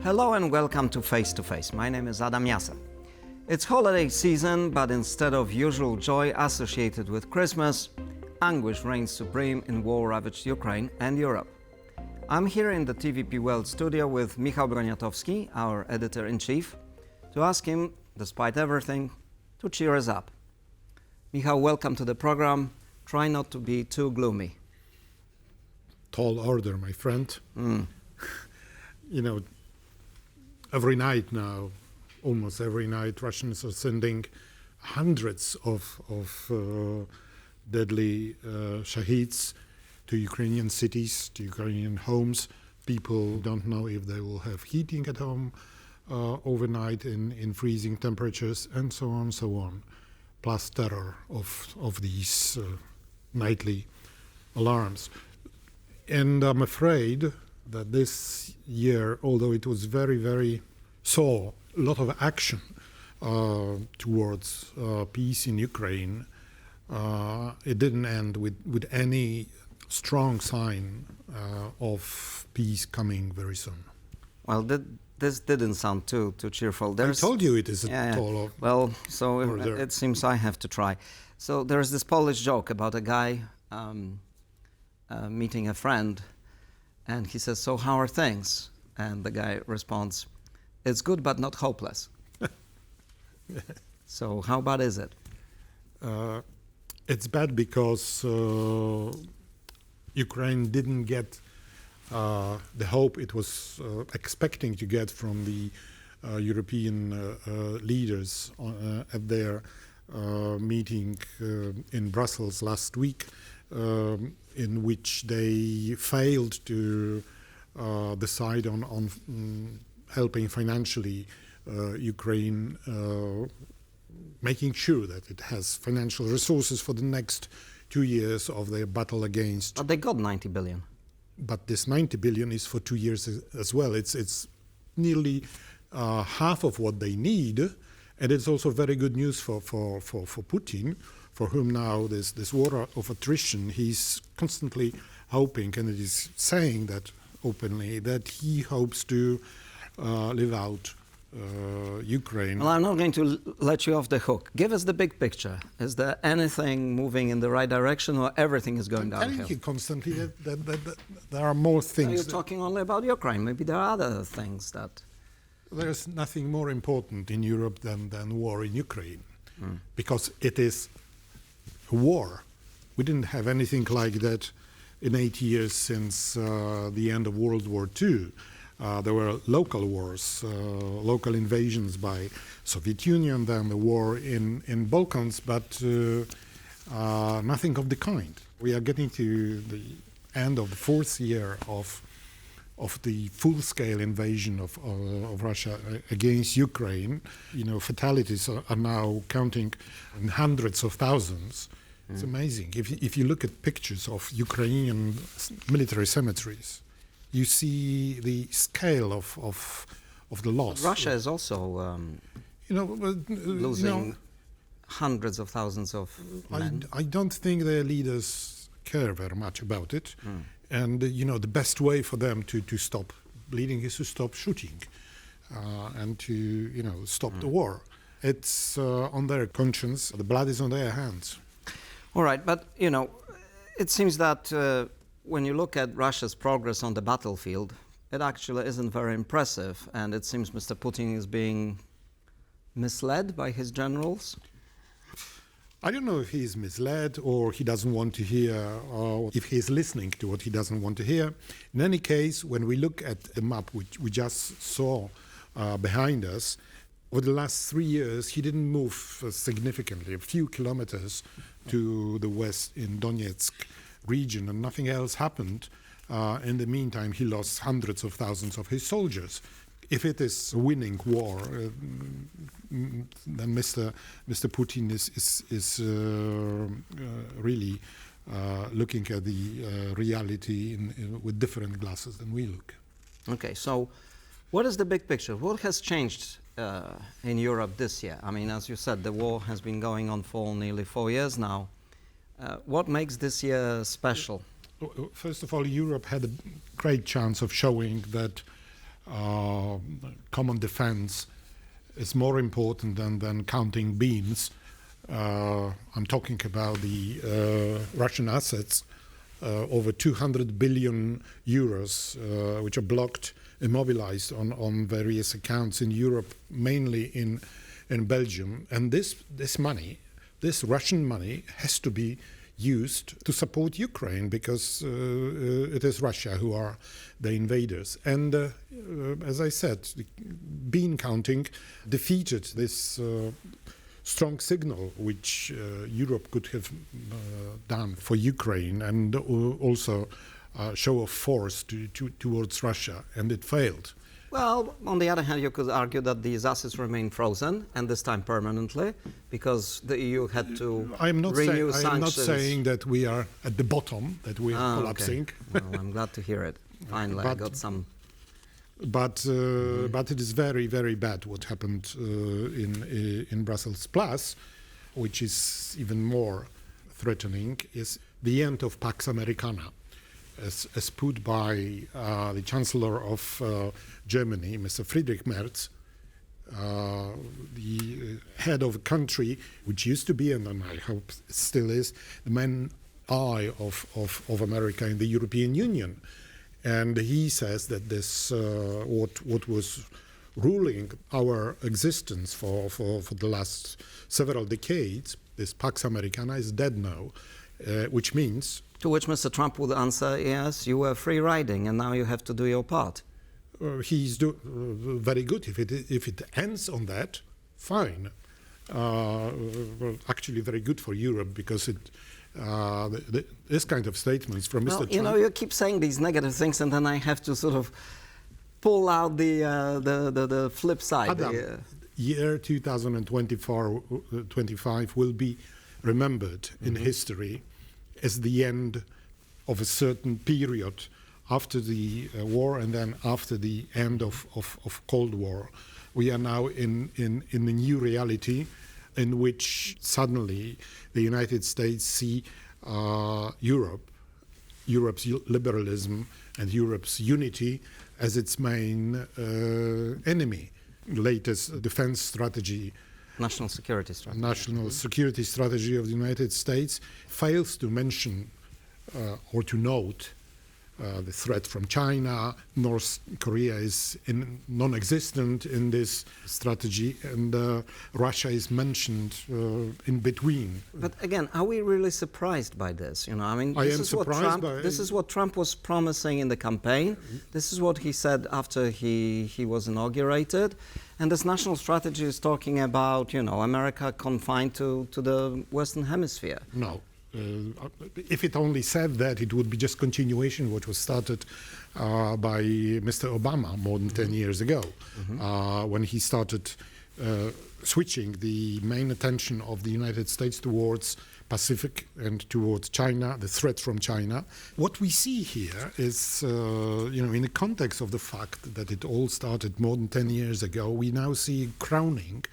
Hello and welcome to Face to Face. My name is Adam Jasser. It's holiday season, but instead of usual joy associated with Christmas, anguish reigns supreme in war-ravaged Ukraine and Europe. I'm here in the TVP World studio with Michał Broniatowski, our editor-in-chief, to ask him, despite everything, to cheer us up. Michał, welcome to the program. Try not to be too gloomy. Tall order, my friend. You know, every night now, almost every night, Russians are sending hundreds of deadly shaheeds to Ukrainian cities, to Ukrainian homes. People don't know if they will have heating at home overnight in freezing temperatures, and so on, plus terror of these nightly alarms. And I'm afraid that this year, although it was saw a lot of action towards peace in Ukraine, it didn't end with any strong sign of peace coming very soon. Well, this didn't sound too cheerful. I told you it is a tall Well, so order. it seems I have to try. So there's this Polish joke about a guy meeting a friend, and he says, "So how are things?" And the guy responds, "It's good, but not hopeless." So how bad is it? It's bad because Ukraine didn't get the hope it was expecting to get from the European leaders at their meeting in Brussels last week, in which they failed to decide on helping financially Ukraine, making sure that it has financial resources for the next 2 years of their battle against. But they got 90 billion. But this 90 billion is for 2 years as well. It's nearly half of what they need, and it's also very good news for Putin, for whom now this war of attrition, he's constantly hoping, and it is saying that openly, that he hopes to live out Ukraine. Well, I'm not going to let you off the hook. Give us the big picture. Is there anything moving in the right direction, or everything is going I'm downhill? telling you constantly that there are more things. You're talking only about Ukraine. Maybe there are other things that... There's nothing more important in Europe than war in Ukraine, because it is a war. We didn't have anything like that in 8 years since the end of World War II. There were local wars, local invasions by Soviet Union, then the war in Balkans, but nothing of the kind. We are getting to the end of the fourth year of the full-scale invasion of Russia against Ukraine. You know, fatalities are now counting in hundreds of thousands. It's amazing. If you look at pictures of Ukrainian military cemeteries, you see the scale of the loss. But Russia is also losing hundreds of thousands of men. I don't think their leaders care very much about it. And, the best way for them to stop bleeding is to stop shooting and to, stop the war. It's on their conscience. The blood is on their hands. All right, but, it seems that when you look at Russia's progress on the battlefield, it actually isn't very impressive, and it seems Mr. Putin is being misled by his generals. I don't know if he's misled or he doesn't want to hear, or if he's listening to what he doesn't want to hear. In any case, when we look at the map which we just saw behind us, over the last 3 years, he didn't move significantly, a few kilometers to the west in Donetsk region, and nothing else happened. In the meantime, he lost hundreds of thousands of his soldiers. If it is a winning war, then Mr. Putin is really looking at the reality with different glasses than we look. Okay, so what is the big picture? What has changed in Europe this year? I mean, as you said, the war has been going on for nearly 4 years now. What makes this year special? First of all, Europe had a great chance of showing that common defense is more important than counting beans. I'm talking about the Russian assets, over 200 billion euros, which are blocked, immobilized on various accounts in Europe, mainly in Belgium. And this money, this Russian money, has to be used to support Ukraine because it is Russia who are the invaders. And as I said, bean counting defeated this strong signal which Europe could have done for Ukraine, and also show of force towards Russia, and it failed. Well, on the other hand, you could argue that these assets remain frozen, and this time permanently, because the EU had to renew sanctions. I'm not saying that we are at the bottom, that we are collapsing. Okay. Well, I'm glad to hear it. Finally, I got some. But it is very, very bad what happened in Brussels. Plus, which is even more threatening, is the end of Pax Americana, as put by the Chancellor of Germany, Mr. Friedrich Merz, the head of a country which used to be, and I hope still is, the main eye of America in the European Union. And he says that this, what was ruling our existence for the last several decades, this Pax Americana, is dead now, which means... To which Mr. Trump would answer, yes, you were free riding and now you have to do your part. He's very good. If it ends on that, fine. Actually very good for Europe, because it... this kind of statements from Mr. Trump... You know, you keep saying these negative things, and then I have to sort of pull out the flip side. Adam, year 2025 will be remembered in history as the end of a certain period after the war, and then after the end of Cold War. We are now in a new reality, in which suddenly the United States see Europe's liberalism and Europe's unity as its main enemy. Latest defense strategy, national security strategy of the United States fails to mention or to note the threat from China. North Korea is non-existent in this strategy, and Russia is mentioned in between. But again, are we really surprised by this? You know, I mean, this is what Trump was promising in the campaign. This is what he said after he was inaugurated. And this national strategy is talking about, you know, America confined to the Western Hemisphere. No. If it only said that, it would be just continuation of what was started by Mr. Obama more than 10 years ago, when he started switching the main attention of the United States towards Pacific and towards China, the threat from China. What we see here is, in the context of the fact that it all started more than 10 years ago, we now see crowning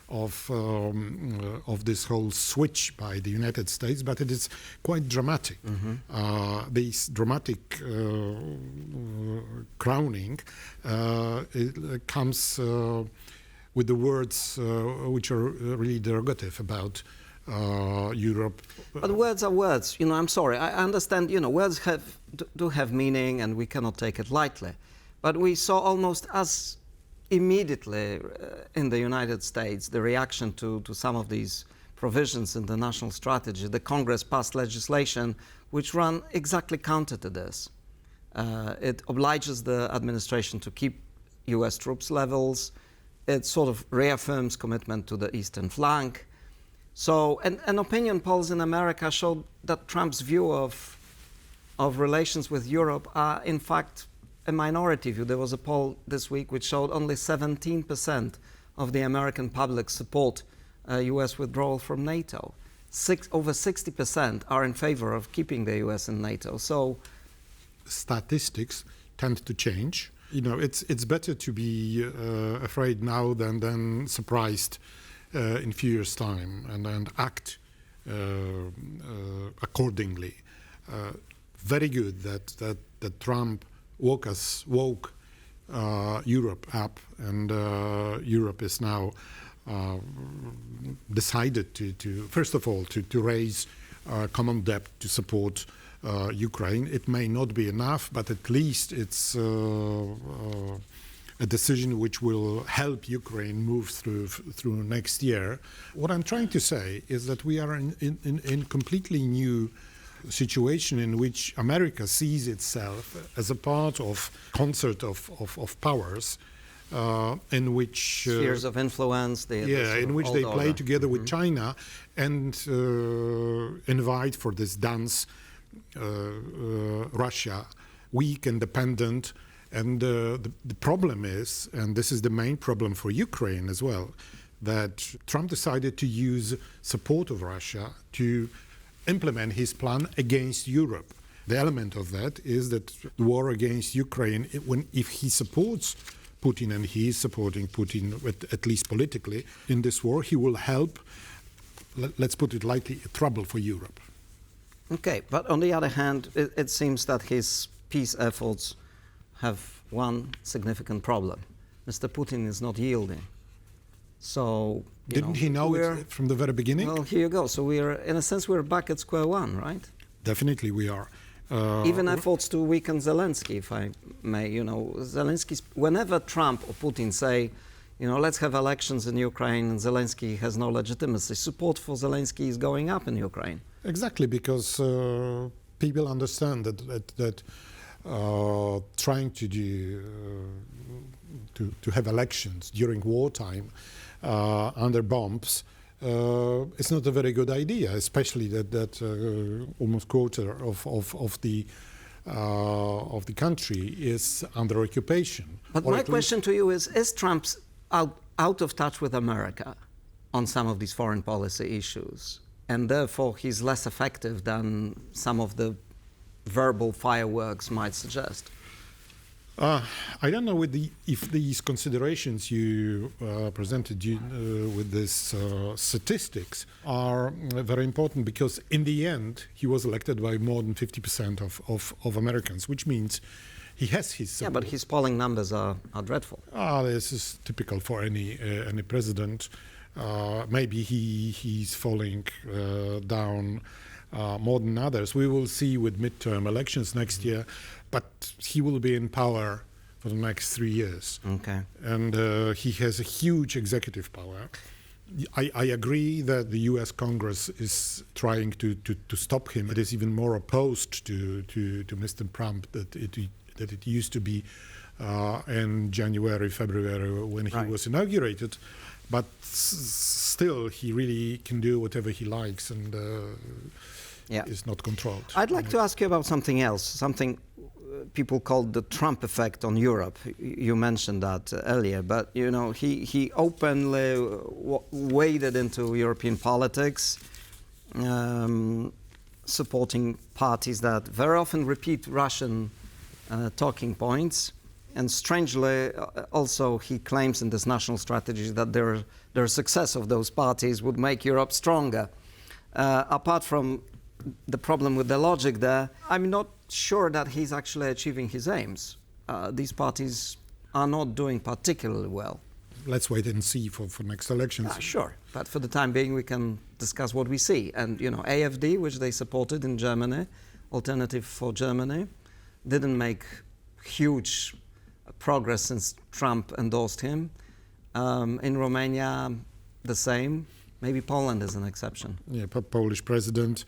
of this whole switch by the United States, but it is quite dramatic. This dramatic crowning it comes with the words which are really derogative about Europe. But words are words. You know, I'm sorry. I understand. You know, words do have meaning, and we cannot take it lightly. But we saw almost as immediately in the United States the reaction to some of these provisions in the national strategy. The Congress passed legislation which ran exactly counter to this. It obliges the administration to keep U.S. troops levels. It sort of reaffirms commitment to the eastern flank. So, and opinion polls in America showed that Trump's view of relations with Europe are in fact a minority view. There was a poll this week which showed only 17% of the American public support U.S. withdrawal from NATO. Over 60% are in favor of keeping the U.S. in NATO. So, statistics tend to change. You know, it's better to be afraid now than surprised in few years' time, and act accordingly. Very good that Trump woke Europe up, and Europe is now decided to first of all, to raise common debt to support Ukraine. It may not be enough, but at least it's a decision which will help Ukraine move through next year. What I'm trying to say is that we are in completely new situation in which America sees itself as a part of concert of powers, in which spheres of influence. In which they play together with China and invite for this dance Russia, weak and dependent. And the problem is, and this is the main problem for Ukraine as well, that Trump decided to use support of Russia to implement his plan against Europe. The element of that is that the war against Ukraine, if he supports Putin, and he is supporting Putin, at least politically, in this war, he will help, let's put it lightly, trouble for Europe. Okay, but on the other hand, it seems that his peace efforts have one significant problem. Mr. Putin is not yielding. So, didn't he know it from the very beginning? Well, here you go. So in a sense, we're back at square one, right? Definitely we are. Even efforts to weaken Zelensky, if I may. Zelensky, whenever Trump or Putin say, let's have elections in Ukraine, and Zelensky has no legitimacy, support for Zelensky is going up in Ukraine. Exactly, because people understand that trying to have elections during wartime under bombs is not a very good idea, especially that almost quarter of the country is under occupation. But my question to you is Trump out of touch with America on some of these foreign policy issues, and therefore he's less effective than some of the verbal fireworks might suggest? I don't know if these considerations you presented with these statistics are very important, because in the end he was elected by more than 50% of Americans, which means he has his support. Yeah, but his polling numbers are dreadful. This is typical for any president. Maybe he's falling down more than others. We will see with midterm elections next year, but he will be in power for the next 3 years. Okay. And he has a huge executive power. I agree that the U.S. Congress is trying to stop him. It is even more opposed to Mr. Trump that it used to be in January, February, when he was inaugurated. But still, he really can do whatever he likes, and is not controlled. I'd like to ask you about something else, something people call the Trump effect on Europe. You mentioned that earlier, but he openly waded into European politics, supporting parties that very often repeat Russian talking points. And strangely, also, he claims in this national strategy that their success of those parties would make Europe stronger. Apart from the problem with the logic there, I'm not sure that he's actually achieving his aims. These parties are not doing particularly well. Let's wait and see for next elections. Sure, but for the time being, we can discuss what we see. And, AfD, which they supported in Germany, Alternative for Germany, didn't make huge progress since Trump endorsed him. In Romania, the same. Maybe Poland is an exception. Yeah, Polish president.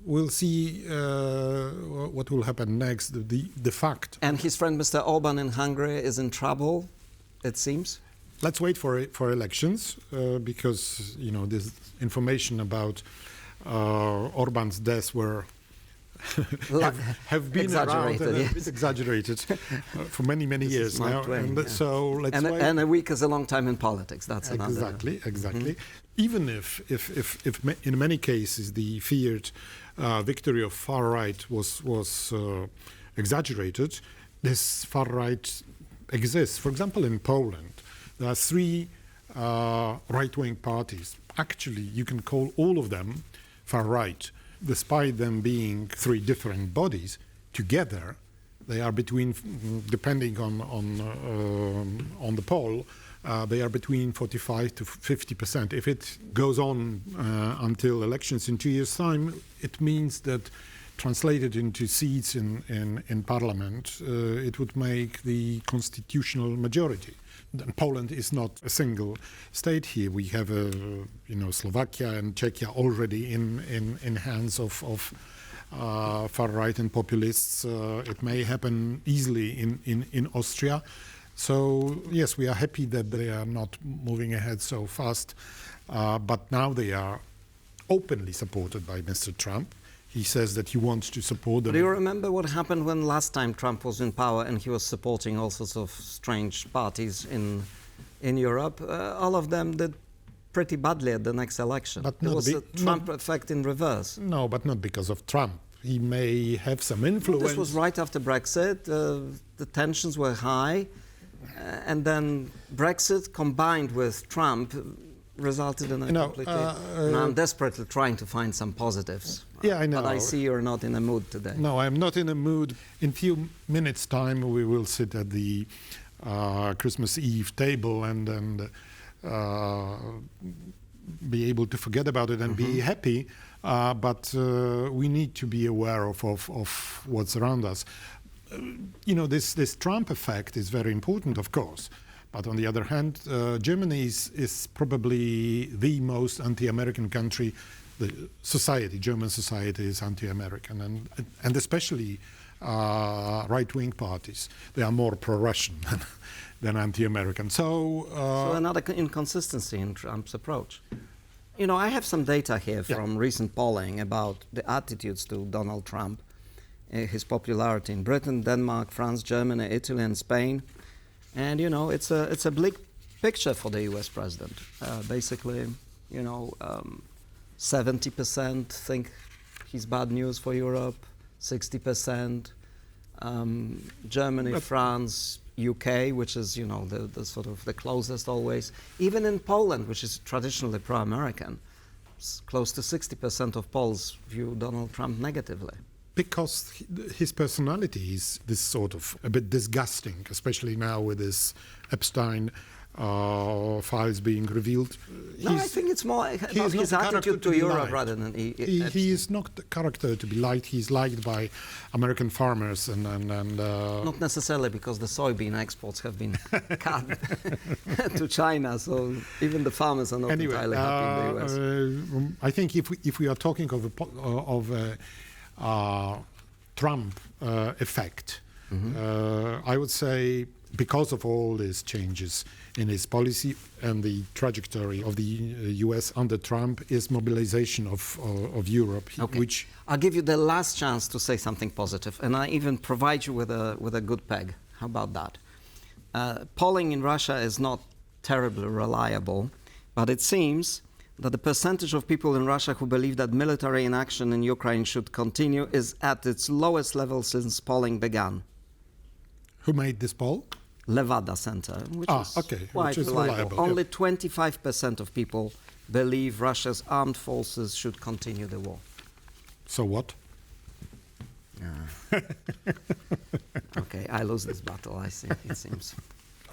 We'll see what will happen next. The fact. And his friend Mr. Orban in Hungary is in trouble, it seems. Let's wait for elections, because this information about Orban's death have been around and a bit exaggerated for many years now. So let's wait. And a week is a long time in politics. That's another. Exactly. Even if in many cases the feared victory of far right was exaggerated, this far right exists. For example, in Poland, there are 3 right-wing parties. Actually, you can call all of them far right. Despite them being 3 different bodies, together They are between, depending on the poll, they are between 45 to 50%. If it goes on until elections in 2 years' time, it means that translated into seats in parliament, it would make the constitutional majority. Poland is not a single state here. We have, Slovakia and Czechia already in hands of far-right and populists. It may happen easily in Austria. So, yes, we are happy that they are not moving ahead so fast. But now they are openly supported by Mr. Trump. He says that he wants to support them. Do you remember what happened when last time Trump was in power and he was supporting all sorts of strange parties in Europe? All of them did pretty badly at the next election. But it was a Trump effect in reverse. No, but not because of Trump. He may have some influence. This was right after Brexit. The tensions were high. And then Brexit combined with Trump resulted in a completely... I'm desperately trying to find some positives. Yeah, I know. But I see you're not in a mood today. No, I'm not in a mood. In few minutes' time, we will sit at the Christmas Eve table and be able to forget about it and be happy. But we need to be aware of what's around us. This Trump effect is very important, of course. But on the other hand, Germany is probably the most anti-American country. German society is anti-American, and especially right-wing parties. They are more pro-Russian than anti-American. So another inconsistency in Trump's approach. I have some data here from recent polling about the attitudes to Donald Trump, his popularity in Britain, Denmark, France, Germany, Italy, and Spain. And, it's a bleak picture for the US president. Basically, 70% think he's bad news for Europe, 60%. Germany, France, UK, which is, the sort of the closest always. Even in Poland, which is traditionally pro-American, close to 60% of Poles view Donald Trump negatively. Because his personality is this sort of a bit disgusting, especially now with this Epstein files being revealed. I think it's more about his attitude to Europe rather than he is not the character to be liked. He's liked by American farmers and not necessarily, because the soybean exports have been cut to China, so even the farmers are not entirely happy in the US. I think if we are talking of a Trump effect, I would say, because of all these changes in his policy and the trajectory of the US under Trump, is mobilization of Europe, which... I'll give you the last chance to say something positive, and I even provide you with a good peg. How about that? Polling in Russia is not terribly reliable, but it seems that the percentage of people in Russia who believe that military inaction in Ukraine should continue is at its lowest level since polling began. Who made this poll? Levada Center, which is quite reliable. Only 25% of people believe Russia's armed forces should continue the war. So what? Okay, I lose this battle, I see, it seems.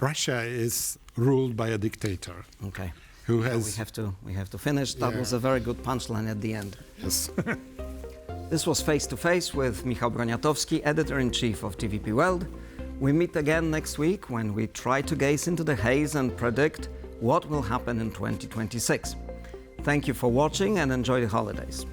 Russia is ruled by a dictator. Okay. Who has... We have to finish. That was a very good punchline at the end. Yes. This was Face to Face with Michał Broniatowski, editor-in-chief of TVP World. We meet again next week when we try to gaze into the haze and predict what will happen in 2026. Thank you for watching and enjoy the holidays.